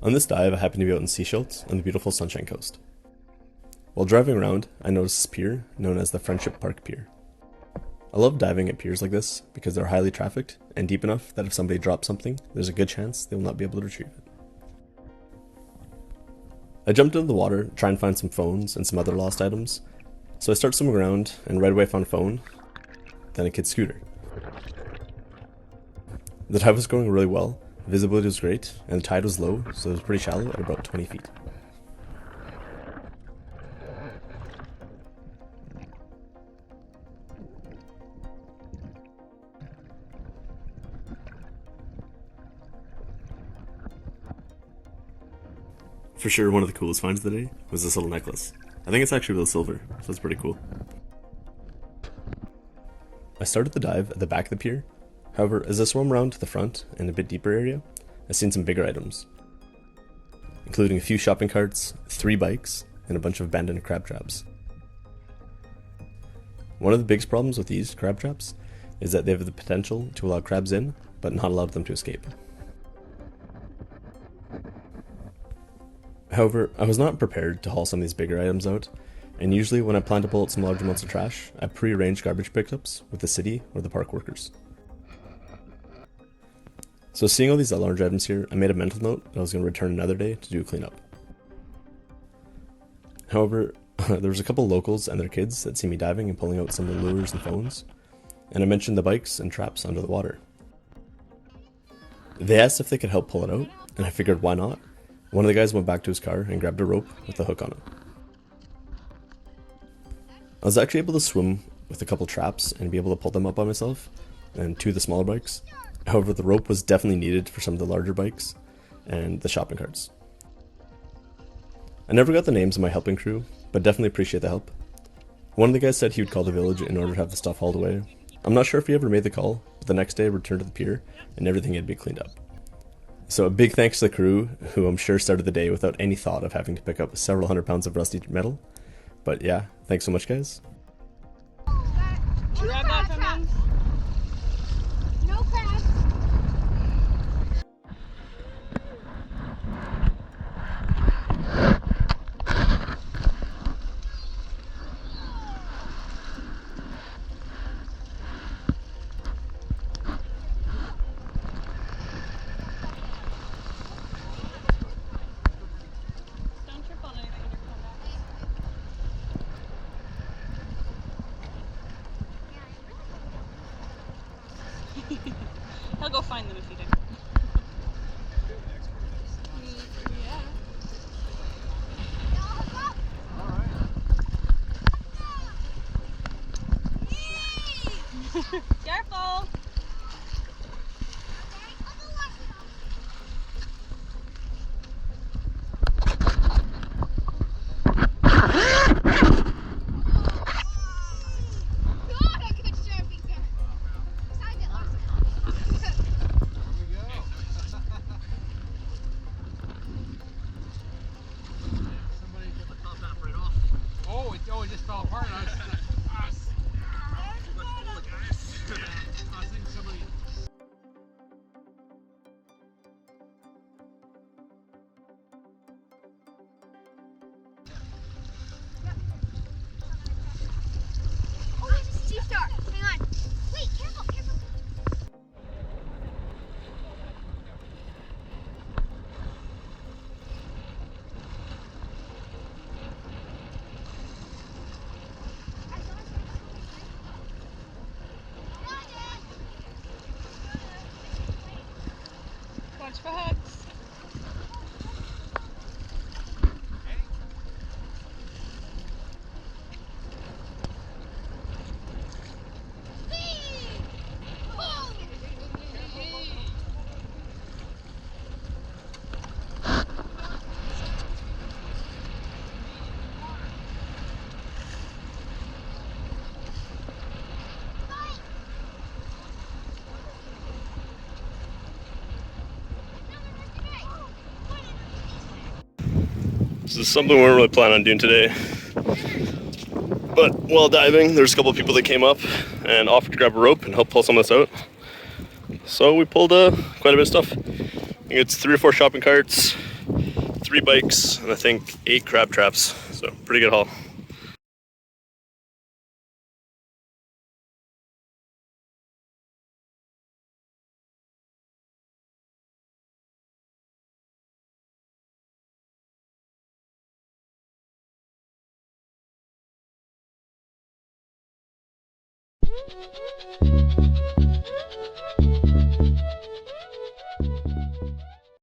On this dive, I happened to be out in Sechelt on the beautiful Sunshine Coast. While driving around, I noticed this pier known as the Friendship Park Pier. I love diving at piers like this because they're highly trafficked and deep enough that if somebody drops something, there's a good chance they will not be able to retrieve it. I jumped into the water to try and find some phones and some other lost items, so I start swimming around and right away I found a phone, then a kid's scooter. The dive was going really well, visibility was great, and the tide was low, so it was pretty shallow at about 20 feet. For sure, one of the coolest finds of the day was this little necklace. I think it's actually real silver, so it's pretty cool. I started the dive at the back of the pier. However, as I swam around to the front and a bit deeper area, I seen some bigger items, including a few shopping carts, 3 bikes, and a bunch of abandoned crab traps. One of the biggest problems with these crab traps is that they have the potential to allow crabs in, but not allow them to escape. However, I was not prepared to haul some of these bigger items out, and usually when I plan to pull out some large amounts of trash, I pre-arrange garbage pickups with the city or the park workers. So seeing all these large items here, I made a mental note that I was going to return another day to do a cleanup. However, there was a couple locals and their kids that see me diving and pulling out some of the lures and phones, and I mentioned the bikes and traps under the water. They asked if they could help pull it out, and I figured why not. One of the guys went back to his car and grabbed a rope with a hook on it. I was actually able to swim with a couple traps and be able to pull them up by myself, and 2 of the smaller bikes. However, the rope was definitely needed for some of the larger bikes and the shopping carts. I never got the names of my helping crew, but definitely appreciate the help. One of the guys said he would call the village in order to have the stuff hauled away. I'm not sure if he ever made the call, but the next day I returned to the pier and everything had been cleaned up. So a big thanks to the crew, who I'm sure started the day without any thought of having to pick up several hundred pounds of rusty metal. But yeah, thanks so much, guys. Grab that from him. No crabs. Don't trip on anything when you're coming back. He'll go find them if you do. Yeah. Careful! Oh, it just fell apart. I think somebody. Oh, there's a sea star. Hang on. Wait, careful, careful. Watch for hooks. This is something we weren't really planning on doing today. But while diving, there's a couple of people that came up and offered to grab a rope and help pull some of this out. So we pulled quite a bit of stuff. I think it's 3 or 4 shopping carts, 3 bikes, and I think 8 crab traps. So pretty good haul.